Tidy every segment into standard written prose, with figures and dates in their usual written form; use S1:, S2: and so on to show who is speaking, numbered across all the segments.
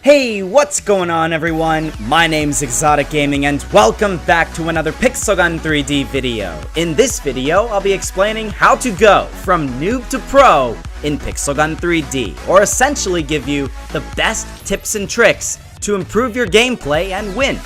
S1: Hey, what's going on everyone? My name's Exotic Gaming and welcome back to another Pixel Gun 3D video. In this video, I'll be explaining how to go from noob to pro in Pixel Gun 3D, or essentially give you the best tips and tricks to improve your gameplay and win.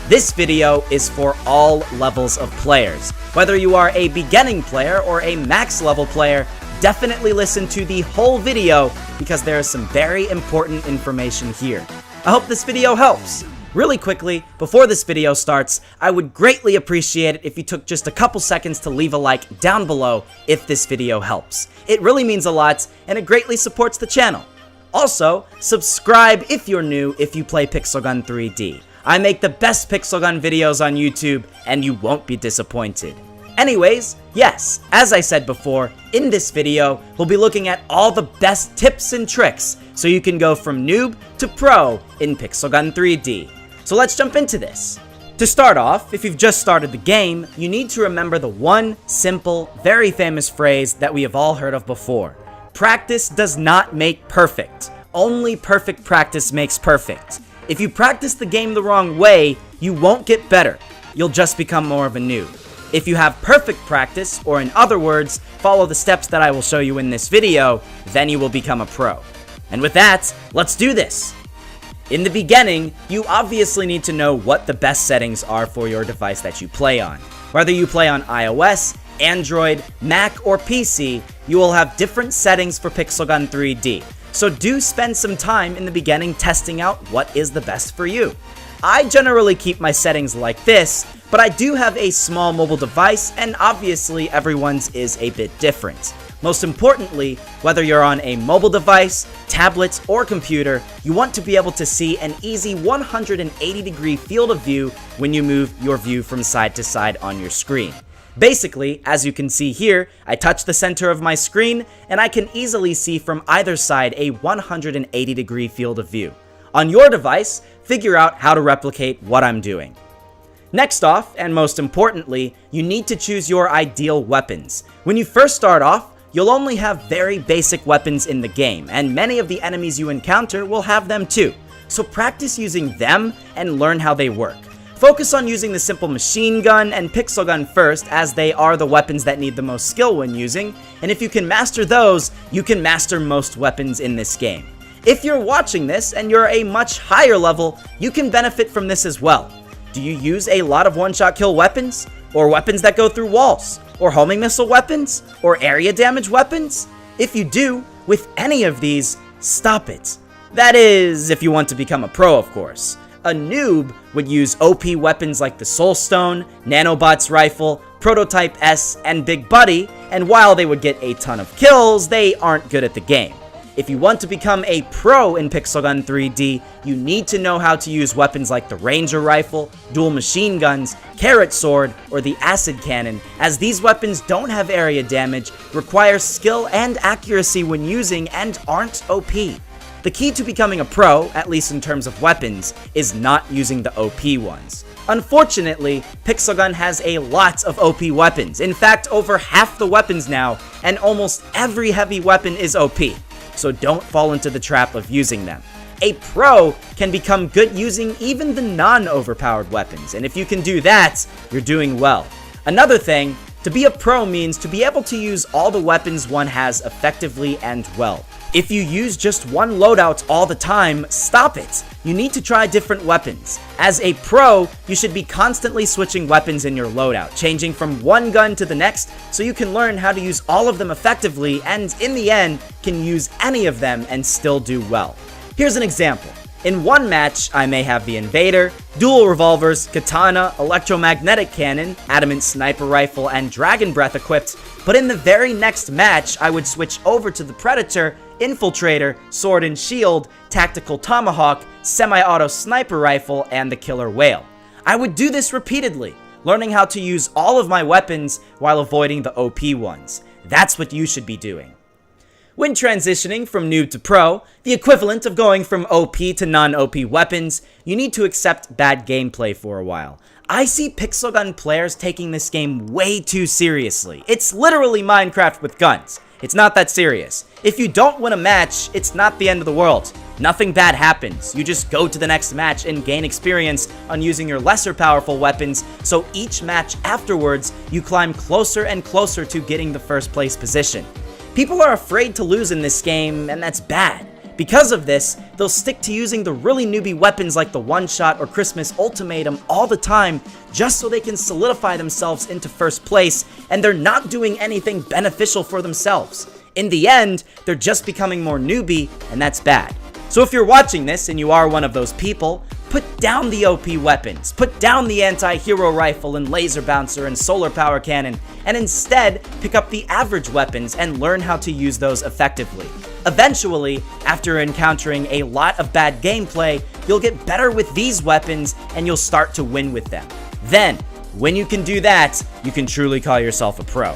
S1: This video is for all levels of players. Whether you are a beginning player or a max level player, definitely listen to the whole video because there is some very important information here. I hope this video helps. Really quickly, before this video starts, I would greatly appreciate it if you took just a couple seconds to leave a like down below if this video helps. It really means a lot and it greatly supports the channel. Also, subscribe if you're new if you play Pixel Gun 3D. I make the best Pixel Gun videos on YouTube and you won't be disappointed. Anyways, yes, as I said before, in this video, we'll be looking at all the best tips and tricks so you can go from noob to pro in Pixel Gun 3D. So let's jump into this. To start off, if you've just started the game, you need to remember the one simple, very famous phrase that we have all heard of before. Practice does not make perfect. Only perfect practice makes perfect. If you practice the game the wrong way, you won't get better. You'll just become more of a noob. If you have perfect practice, or in other words, follow the steps that I will show you in this video, then you will become a pro. And with that, let's do this! In the beginning, you obviously need to know what the best settings are for your device that you play on. Whether you play on iOS, Android, Mac, or PC, you will have different settings for Pixel Gun 3D. So do spend some time in the beginning testing out what is the best for you. I generally keep my settings like this, but I do have a small mobile device, and obviously everyone's is a bit different. Most importantly, whether you're on a mobile device, tablet, or computer, you want to be able to see an easy 180-degree field of view when you move your view from side to side on your screen. Basically, as you can see here, I touch the center of my screen, and I can easily see from either side a 180-degree field of view. On your device, figure out how to replicate what I'm doing. Next off, and most importantly, you need to choose your ideal weapons. When you first start off, you'll only have very basic weapons in the game, and many of the enemies you encounter will have them too. So practice using them and learn how they work. Focus on using the simple machine gun and pixel gun first, as they are the weapons that need the most skill when using, and if you can master those, you can master most weapons in this game. If you're watching this and you're a much higher level, you can benefit from this as well. Do you use a lot of one-shot kill weapons? Or weapons that go through walls? Or homing missile weapons? Or area damage weapons? If you do, with any of these, stop it. That is, if you want to become a pro, of course. A noob would use OP weapons like the Soul Stone, Nanobot's Rifle, Prototype S, and Big Buddy, and while they would get a ton of kills, they aren't good at the game. If you want to become a pro in Pixel Gun 3D, you need to know how to use weapons like the Ranger Rifle, dual machine guns, Carrot Sword, or the Acid Cannon, as these weapons don't have area damage, require skill and accuracy when using, and aren't OP. The key to becoming a pro, at least in terms of weapons, is not using the OP ones. Unfortunately, Pixel Gun has a lot of OP weapons, in fact over half the weapons now, and almost every heavy weapon is OP. So don't fall into the trap of using them. A pro can become good using even the non-overpowered weapons, and if you can do that, you're doing well. Another thing, to be a pro means to be able to use all the weapons one has effectively and well. If you use just one loadout all the time, stop it. You need to try different weapons. As a pro, you should be constantly switching weapons in your loadout, changing from one gun to the next so you can learn how to use all of them effectively and, in the end, can use any of them and still do well. Here's an example. In one match, I may have the Invader, dual revolvers, katana, electromagnetic cannon, adamant sniper rifle, and dragon breath equipped, but in the very next match, I would switch over to the Predator, Infiltrator, Sword and Shield, Tactical Tomahawk, Semi-Auto Sniper Rifle, and the Killer Whale. I would do this repeatedly, learning how to use all of my weapons while avoiding the OP ones. That's what you should be doing. When transitioning from noob to pro, the equivalent of going from OP to non-OP weapons, you need to accept bad gameplay for a while. I see Pixel Gun players taking this game way too seriously. It's literally Minecraft with guns. It's not that serious. If you don't win a match, it's not the end of the world. Nothing bad happens. You just go to the next match and gain experience on using your lesser powerful weapons, so each match afterwards, you climb closer and closer to getting the first place position. People are afraid to lose in this game, and that's bad. Because of this, they'll stick to using the really newbie weapons like the one-shot or Christmas ultimatum all the time, just so they can solidify themselves into first place, and they're not doing anything beneficial for themselves. In the end, they're just becoming more newbie, and that's bad. So if you're watching this and you are one of those people, put down the OP weapons, put down the anti-hero rifle and laser bouncer and solar power cannon, and instead pick up the average weapons and learn how to use those effectively. Eventually, after encountering a lot of bad gameplay, you'll get better with these weapons and you'll start to win with them. Then, when you can do that, you can truly call yourself a pro.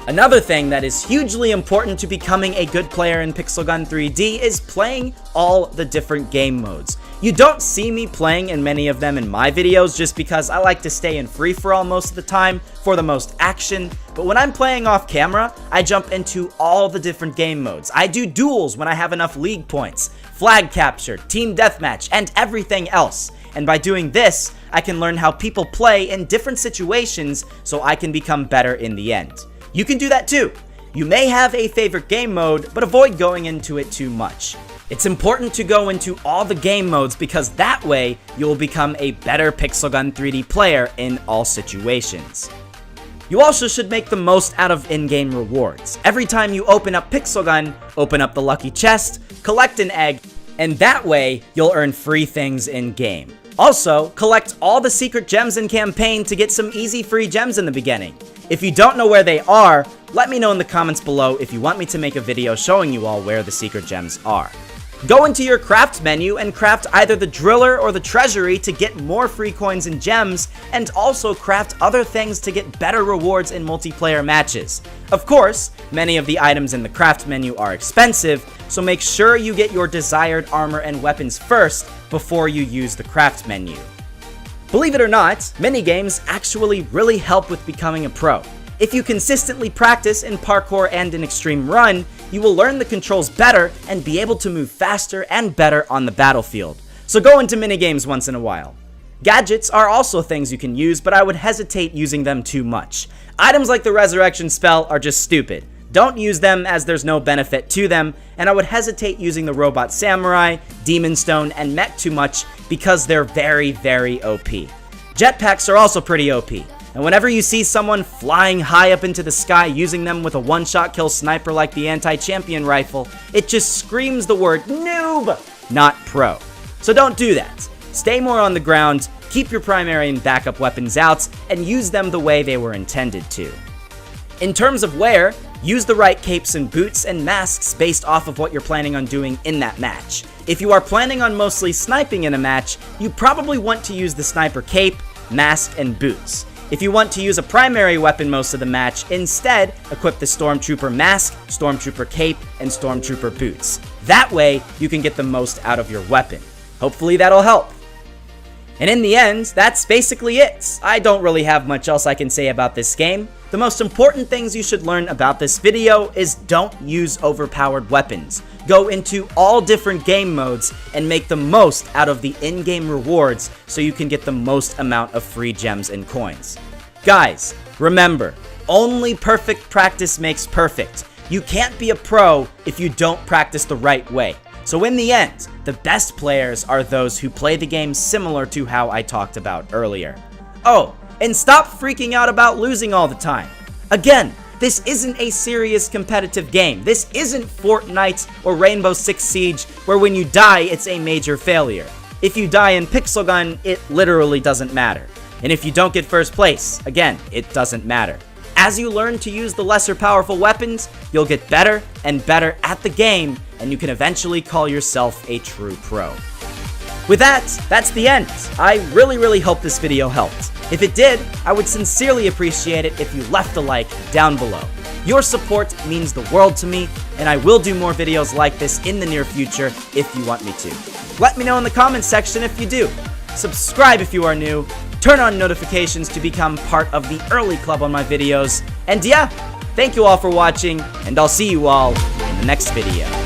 S1: Another thing that is hugely important to becoming a good player in Pixel Gun 3D is playing all the different game modes. You don't see me playing in many of them in my videos just because I like to stay in free-for-all most of the time for the most action, but when I'm playing off camera, I jump into all the different game modes. I do duels when I have enough league points, flag capture, team deathmatch, and everything else. And by doing this, I can learn how people play in different situations so I can become better in the end. You can do that too. You may have a favorite game mode, but avoid going into it too much. It's important to go into all the game modes because that way you will become a better Pixel Gun 3D player in all situations. You also should make the most out of in-game rewards. Every time you open up Pixel Gun, open up the lucky chest, collect an egg, and that way you'll earn free things in-game. Also, collect all the secret gems in campaign to get some easy free gems in the beginning. If you don't know where they are, let me know in the comments below if you want me to make a video showing you all where the secret gems are. Go into your craft menu and craft either the driller or the treasury to get more free coins and gems, and also craft other things to get better rewards in multiplayer matches. Of course, many of the items in the craft menu are expensive, so make sure you get your desired armor and weapons first before you use the craft menu. Believe it or not, minigames actually really help with becoming a pro. If you consistently practice in parkour and in extreme run, you will learn the controls better and be able to move faster and better on the battlefield. So go into minigames once in a while. Gadgets are also things you can use, but I would hesitate using them too much. Items like the resurrection spell are just stupid. Don't use them as there's no benefit to them, and I would hesitate using the robot samurai, demon stone, and mech too much because they're very, very OP. Jetpacks are also pretty OP. And whenever you see someone flying high up into the sky using them with a one-shot kill sniper like the anti-champion rifle, it just screams the word noob, not pro. So don't do that. Stay more on the ground, keep your primary and backup weapons out, and use them the way they were intended to. In terms of wear, use the right capes and boots and masks based off of what you're planning on doing in that match. If you are planning on mostly sniping in a match, you probably want to use the sniper cape, mask, and boots. If you want to use a primary weapon most of the match, instead, equip the Stormtrooper mask, Stormtrooper cape, and Stormtrooper boots. That way, you can get the most out of your weapon. Hopefully that'll help. And in the end, that's basically it. I don't really have much else I can say about this game. The most important things you should learn about this video is don't use overpowered weapons. Go into all different game modes and make the most out of the in-game rewards so you can get the most amount of free gems and coins. Guys, remember, only perfect practice makes perfect. You can't be a pro if you don't practice the right way. So in the end, the best players are those who play the game similar to how I talked about earlier. Oh, and stop freaking out about losing all the time. Again, this isn't a serious competitive game. This isn't Fortnite or Rainbow Six Siege, where when you die, it's a major failure. If you die in Pixel Gun, it literally doesn't matter. And if you don't get first place, again, it doesn't matter. As you learn to use the lesser powerful weapons, you'll get better and better at the game, and you can eventually call yourself a true pro. With that, that's the end. I really hope this video helped. If it did, I would sincerely appreciate it if you left a like down below. Your support means the world to me, and I will do more videos like this in the near future if you want me to. Let me know in the comments section if you do. Subscribe if you are new, turn on notifications to become part of the early club on my videos, and yeah, thank you all for watching, and I'll see you all in the next video.